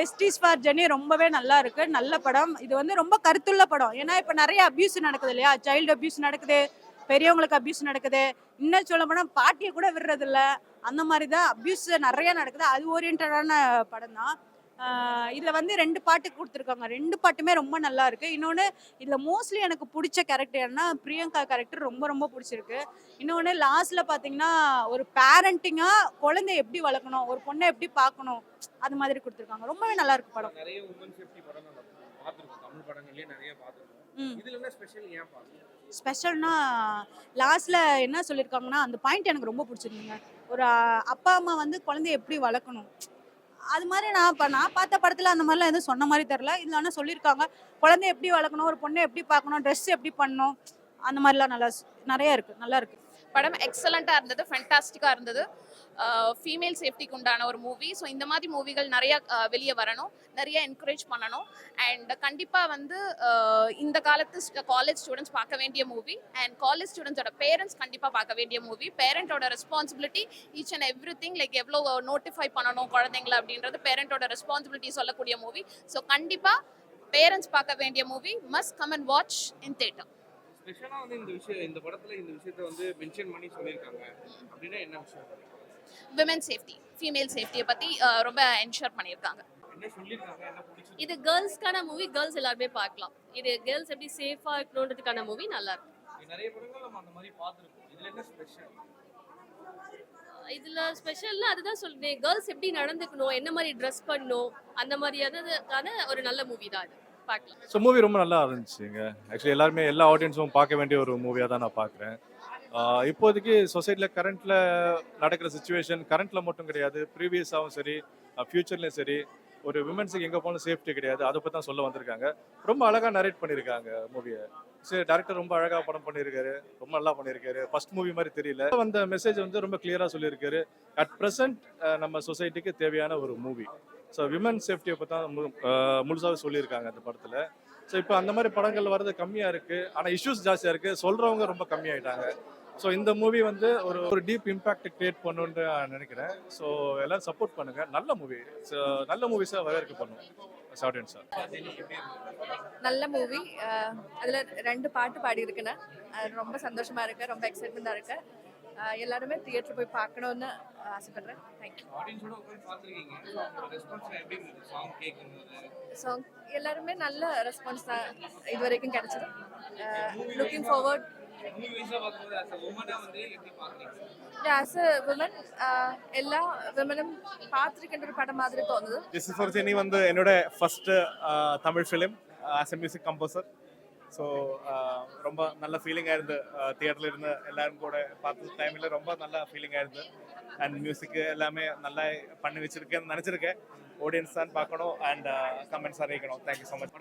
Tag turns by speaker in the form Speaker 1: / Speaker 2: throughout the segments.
Speaker 1: Justice for Jenny ரொம்பவே நல்லா இருக்கு. நல்ல படம். இது வந்து ரொம்ப கருத்துள்ள படம். ஏன்னா இப்ப நிறைய அபியூஸ் நடக்குது இல்லையா? சைல்டு அபியூஸ் நடக்குது, பெரியவங்களுக்கு அபியூஸ் நடக்குது. இன்னும் சொல்ல போனா பாட்டியை கூட விடுறது இல்ல. அந்த மாதிரி தான் அபியூஸ் நிறைய நடக்குது. அது ஓரியன்டான படம் தான். இதுல வந்து 2 பாட்டு கொடுத்துருக்காங்க. 2 பாட்டுமே ரொம்ப நல்லா இருக்கு. இன்னொன்னு இதுல மோஸ்ட்லி எனக்கு பிடிச்ச கேரக்டர் என்ன, பிரியங்கா கேரக்டர் ரொம்ப ரொம்ப பிடிச்சிருக்கு. இன்னொன்னு லாஸ்ட்ல பாத்தீங்கன்னா ஒரு பேரண்டிங்கா குழந்தை எப்படி வளர்க்கணும், ஒரு பொண்ணை எப்படி பார்க்கணும், அது மாதிரி கொடுத்துருக்காங்க. ரொம்பவே நல்லா இருக்கு படம்.
Speaker 2: நிறைய உமன் சேஃப்டி படம் நம்ம பார்த்திருக்கோம். தமிழ் படங்கள்லயே நிறைய பார்த்திருக்கோம். இதுல என்ன ஸ்பெஷல் ஏன் பார்க்கணும்?
Speaker 1: ஸ்பெஷல்னா லாஸ்ட்ல என்ன சொல்லியிருக்காங்கன்னா அந்த பாயிண்ட் எனக்கு ரொம்ப பிடிச்சிருந்துங்க. ஒரு அப்பா அம்மா வந்து குழந்தைய எப்படி வளர்க்கணும், அது மாதிரி நான் பார்த்த படத்துல அந்த மாதிரிலாம் எதுவும் சொன்ன மாதிரி தெரியல. இதுல ஆனால் சொல்லியிருக்காங்க குழந்தைய எப்படி வளர்க்கணும், ஒரு பொண்ணை எப்படி பார்க்கணும், ட்ரெஸ் எப்படி பண்ணணும், அந்த மாதிரிலாம் நிறைய இருக்கு. நல்லா இருக்கு
Speaker 3: படம். எக்ஸலண்ட்டாக இருந்தது, ஃபென்டாஸ்டிக்காக இருந்தது. ஃபீமேல் சேஃப்டிக்கு உண்டான ஒரு மூவி. ஸோ இந்த மாதிரி மூவிகள் நிறையா வெளியே வரணும், நிறைய என்கரேஜ் பண்ணணும். அண்ட் கண்டிப்பாக வந்து இந்த காலத்து காலேஜ் ஸ்டூடெண்ட்ஸ் பார்க்க வேண்டிய மூவி. அண்ட் காலேஜ் ஸ்டூடெண்ட்ஸோட பேரண்ட்ஸ் கண்டிப்பாக பார்க்க வேண்டிய மூவி. பேரண்டோட responsibility each and every thing, like எவ்வளோ நோட்டிஃபை பண்ணணும் குழந்தைங்கள அப்படின்றது பேரண்டோட ரெஸ்பான்சிபிலிட்டி சொல்லக்கூடிய மூவி. ஸோ கண்டிப்பாக பேரண்ட்ஸ் பார்க்க வேண்டிய movie. Must come and watch in theatre.
Speaker 2: ஸ்பெஷலா வந்து இந்த படத்துல இந்த விஷயத்தை வந்து மென்ஷன் பண்ணி சொல்லியிருக்காங்க அப்படின்னா என்ன விஷயம்?
Speaker 3: விமன் சேஃப்டி, ஃபீமேல் சேஃப்டியை பற்றி ரொம்ப என்ஷூர் பண்ணியிருக்காங்க.
Speaker 2: என்ன சொல்லியிருக்காங்க, என்ன பிடிச்சது?
Speaker 4: இது கேர்ள்ஸ்க்கான மூவி, கேர்ள்ஸ் எல்லாருமே பார்க்கலாம். இது கேர்ள்ஸ் எப்படி சேஃபா இருக்கணுன்றதுக்கான மூவி. நல்லா இருக்கு.
Speaker 2: நிறைய படங்கள் நம்ம அந்த மாதிரி பார்த்துருக்கோம். இதுல என்ன ஸ்பெஷல்?
Speaker 4: இதுல ஸ்பெஷல்னா அதுதான் சொல்றேன், கேர்ள்ஸ் எப்படி நடந்துக்கணும், என்ன மாதிரி ட்ரெஸ் பண்ணணும், அந்த மாதிரியான ஒரு நல்ல மூவி தான் இது. பார்க்கலாம்.
Speaker 5: ஸோ மூவி ரொம்ப நல்லா இருந்துச்சுங்க. ஆக்சுவலி எல்லாருமே எல்லா ஆடியன்ஸும் பார்க்க வேண்டிய ஒரு மூவியாக தான் நான் பார்க்குறேன். இப்போதைக்கு சொசைட்டியில் கரண்ட்டில் நடக்கிற சுச்சுவேஷன், கரண்ட்டில் மட்டும் கிடையாது, ப்ரீவியஸாகவும் சரி ஃப்யூச்சர்லேயும் சரி, ஒரு விமன்ஸுக்கு எங்கே போனாலும் சேஃப்டி கிடையாது, அதை பற்றி தான் சொல்ல வந்திருக்காங்க. ரொம்ப அழகாக நரேட் பண்ணியிருக்காங்க மூவியை. சரி, டேரக்டர் ரொம்ப அழகாக படம் பண்ணியிருக்காரு, ரொம்ப நல்லா பண்ணியிருக்காரு. ஃபர்ஸ்ட் மூவி மாதிரி தெரியல. அந்த மெசேஜ் வந்து ரொம்ப கிளியராக சொல்லியிருக்காரு. அட் ப்ரெசென்ட் நம்ம சொசைட்டிக்கு தேவையான ஒரு மூவி. ஸோ விமன் சேஃப்டியை பற்றி தான் முழுசாக சொல்லியிருக்காங்க அந்த படத்தில். ஸோ இப்போ அந்த மாதிரி படங்கள் வர்றது கம்மியாக இருக்குது, ஆனால் இஷ்யூஸ் ஜாஸ்தியாக இருக்குது, சொல்கிறவங்க ரொம்ப கம்மியாயிட்டாங்க. ஸோ இந்த மூவி வந்து ஒரு டீப் இம்பேக்ட் கிரியேட் பண்ணுன்னு நான் நினைக்கிறேன். ஸோ எல்லோரும் சப்போர்ட் பண்ணுங்கள். நல்ல மூவி. ஸோ நல்ல மூவிஸாக வரவேற்க பண்ணும் ஆடியன்ஸ் சார்.
Speaker 6: நல்ல மூவி. அதில் 2 பாட்டு பாடியிருக்கேன். அது ரொம்ப சந்தோஷமாக இருக்குது, ரொம்ப எக்ஸைட்மெண்ட்டாக இருக்குது. எல்லாருமே தியேட்டர் போய் பார்க்கணுன்னு ஆசைப்படுறேன். தேங்க்யூ. சாங் எல்லாருமே நல்ல ரெஸ்பான்ஸ் தான் இது வரைக்கும் கிடைச்சது. Looking forward. As a women எல்லா விமனும் பார்த்துருக்கின்ற ஒரு படம் மாதிரி தோணுது.
Speaker 7: ஜஸ்டிஸ் ஃபார் ஜெனி வந்து என்னோட first Tamil film as a music composer. So ரொம்ப நல்ல ஃபீலிங்காக இருந்து தியேட்டரில் இருந்து எல்லாரும் கூட பார்த்த டைமில் ரொம்ப நல்ல ஃபீலிங்காக இருந்து. அண்ட் மியூசிக்கு எல்லாமே நல்லா பண்ணி வச்சுருக்கேன்னு நினச்சிருக்கேன். ஆடியன்ஸ் தான் பார்க்கணும் அண்ட் கமெண்ட்ஸ் அறிவிக்கணும். Thank you so much.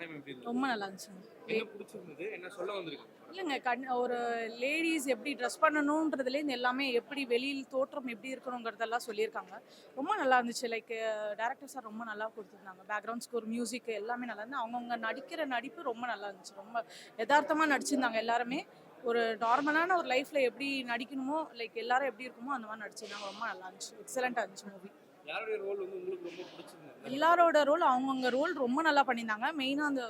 Speaker 1: ரொம்ப நல்லா இருந்துச்சு.
Speaker 2: என்ன பிடிச்சிருந்தது, என்ன சொல்ல வந்திருக்கு?
Speaker 1: இல்லைங்க, ஒரு லேடிஸ் எப்படி ட்ரெஸ் பண்ணணுன்றதுலேருந்து எல்லாமே எப்படி வெளியில் தோற்றம் எப்படி இருக்கணுங்கிறதெல்லாம் சொல்லியிருக்காங்க. ரொம்ப நல்லா இருந்துச்சு. லைக் டேரக்டர் சார் ரொம்ப நல்லா கொடுத்துருந்தாங்க. பேக்ரவுண்ட் ஸ்கோர், மியூசிக் எல்லாமே நல்லா இருந்து. அவங்கவுங்க நடிக்கிற நடிப்பு ரொம்ப நல்லா இருந்துச்சு. ரொம்ப யதார்த்தமாக நடிச்சிருந்தாங்க எல்லாருமே. ஒரு நார்மலான ஒரு லைஃப்பில் எப்படி நடிக்கணுமோ, லைக் எல்லாரும் எப்படி இருக்குமோ அந்த மாதிரி நடிச்சிருந்தாங்க. ரொம்ப நல்லா இருந்துச்சு. எக்ஸலண்ட்டாக இருந்துச்சு மூவி.
Speaker 2: யாரோட ரோல் வந்து உங்களுக்கு ரொம்ப பிடிச்சிருந்தது?
Speaker 1: எல்லாரோட ரோல் அவங்கவுங்க ரோல் ரொம்ப நல்லா பண்ணியிருந்தாங்க. மெயினாக அந்த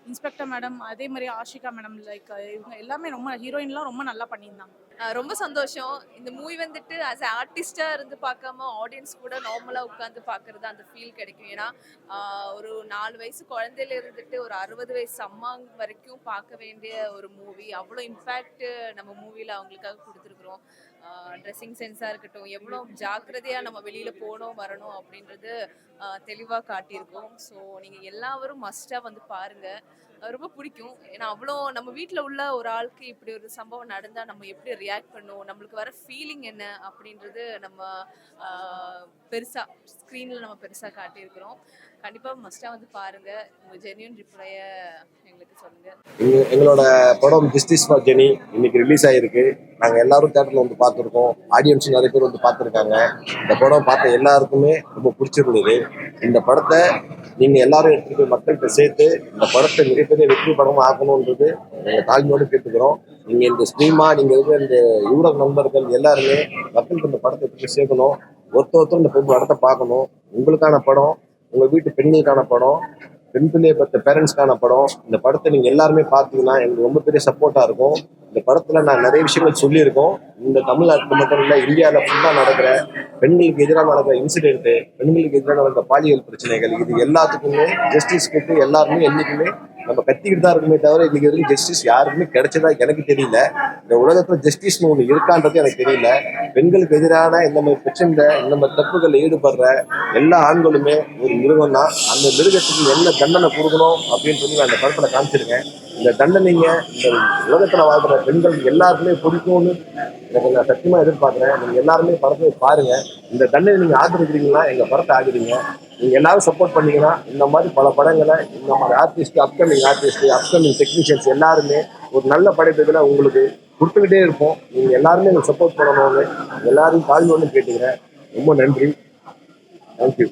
Speaker 1: இன்ஸ்பெக்டர் மேடம், அதே மாதிரி ஆஷிகா மேடம், லைக் இவங்க எல்லாமே ரொம்ப ஹீரோயின்லாம் ரொம்ப நல்லா பண்ணியிருந்தாங்க.
Speaker 6: ரொம்ப சந்தோஷம். இந்த மூவி வந்துட்டு ஆஸ் அ ஆர்டிஸ்டாக இருந்து பார்க்காம ஆடியன்ஸ் கூட நார்மலாக உட்காந்து பார்க்குறது அந்த ஃபீல் கிடைக்கும். ஏன்னா ஒரு 4 வயசு குழந்தையில இருந்துட்டு ஒரு 60 வயசு அம்மா வரைக்கும் பார்க்க வேண்டிய ஒரு மூவி. அவ்வளோ இம்பேக்ட் நம்ம மூவியில் அவங்களுக்காக கொடுத்துருக்குறோம். ட்ரெஸ்ஸிங் சென்ஸாக இருக்கட்டும், எவ்வளோ ஜாக்கிரதையாக நம்ம வெளியில் போகணும் வரணும் அப்படின்றது தெளிவாக காட்டியிருக்கோம். ஸோ நீங்கள் எல்லாரும் மஸ்ட்டாக வந்து பாருங்கள். ரொம்ப பிடிக்கும். ஏன்னா அவ்வளோ நம்ம வீட்டில் உள்ள ஒரு ஆளுக்கு இப்படி ஒரு சம்பவம் நடந்தால் நம்ம எப்படி ரியாக்ட் பண்ணுவோம், நம்மளுக்கு வர ஃபீலிங் என்ன அப்படின்றது நம்ம பெருசாக ஸ்க்ரீனில் நம்ம பெருசாக காட்டியிருக்கிறோம். கண்டிப்பாக மஸ்ட்டாக வந்து பாருங்கள். உங்கள் ஜென்யூன் ரிப்ளையை எங்களுக்கு சொல்லுங்கள்.
Speaker 8: எங்களோட படம் ஜஸ்டிஸ் ஃபார் ஜெனி இன்னைக்கு ரிலீஸ் ஆகிருக்கு. நாங்கள் எல்லாரும் தேட்டரில் வந்து பார்த்துருக்கோம். ஆடியன்ஸும் நிறைய பேர் வந்து பார்த்துருக்காங்க. இந்த படம் பார்த்த எல்லாருக்குமே ரொம்ப பிடிச்சிருந்தது. இந்த படத்தை நீங்கள் எல்லாரும் எடுத்துகிட்டு போய் மக்கள்கிட்ட சேர்த்து இந்த படத்தை மிகப்பெரிய வெற்றி படமாக ஆக்கணுன்றது எங்கள் தாழ்மையோடு கேட்டுக்கிறோம். நீங்கள் இந்த ஸ்ட்ரீமா நீங்கள் இருக்கிற இந்த ஊடக நண்பர்கள் எல்லாருமே மக்களுக்கு இந்த படத்தை எடுத்து சேர்க்கணும். ஒருத்தர் இந்த படத்தை பார்க்கணும். உங்களுக்கான படம் உங்கள் வீட்டு பெண்களுக்கான படம், பெண் பிள்ளையை பற்ற பேரண்ட்ஸ்க்கான படம். இந்த படத்தை நீங்கள் எல்லாருமே பார்த்தீங்கன்னா எனக்கு ரொம்ப பெரிய சப்போர்ட்டாக இருக்கும். இந்த படத்தில் நான் நிறைய விஷயங்கள் சொல்லியிருக்கோம். இந்த தமிழ்நாட்டில் மட்டும் இல்லை, இந்தியாவில் ஃபுல்லாக நடக்கிற பெண்களுக்கு எதிராக நடக்கிற இன்சிடென்ட்டு, பெண்களுக்கு எதிராக நடக்கிற பாலியல் பிரச்சனைகள், இது எல்லாத்துக்குமே ஜஸ்டிஸ் கேட்டு எல்லாருமே என்றைக்குமே நம்ம கத்திக்கிட்டு தான் இருக்குமே தவிர இன்னைக்கு வரைக்கும் ஜஸ்டிஸ் யாருக்குமே கிடைச்சதா எனக்கு தெரியல. இந்த உலகத்துல ஜஸ்டிஸ்னு ஒன்று இருக்கான்றது எனக்கு தெரியல. பெண்களுக்கு எதிரான இந்த மாதிரி பிரச்சனை, இந்த மாதிரி தப்புகளில் ஈடுபடுற எல்லா ஆண்களுமே ஒரு மிருகம் தான். அந்த மிருகத்துக்கு என்ன தண்டனை கொடுக்கணும் அப்படின்னு சொல்லி நான் இந்த படத்துல காமிச்சிருக்கேன். இந்த தண்டனைங்க இந்த உலகத்துல வாழ்கிற பெண்கள் எல்லாருக்குமே பிடிக்கும்னு எனக்கு நான் சத்தியமா எதிர்பார்க்குறேன். நீங்க எல்லாருமே படத்தை பாருங்க. இந்த தண்டனை நீங்க ஆதரிக்கிறீங்கன்னா எங்க படத்தை ஆகுறீங்க. நீங்க எல்லாரும் சப்போர்ட் பண்ணீங்கன்னா இந்த மாதிரி பல படங்களை இந்த மாதிரி ஆர்டிஸ்ட், அப்கமிங் டெக்னீஷியன்ஸ் எல்லாருமே ஒரு நல்ல படைப்புகளை உங்களுக்கு கொடுத்துக்கிட்டே இருப்போம். நீங்க எல்லாருமே எனக்கு சப்போர்ட் பண்ணணும்னு எல்லாரையும் தாழ்வுன்னு கேட்டுக்கிறேன். ரொம்ப நன்றி. தேங்க்யூ.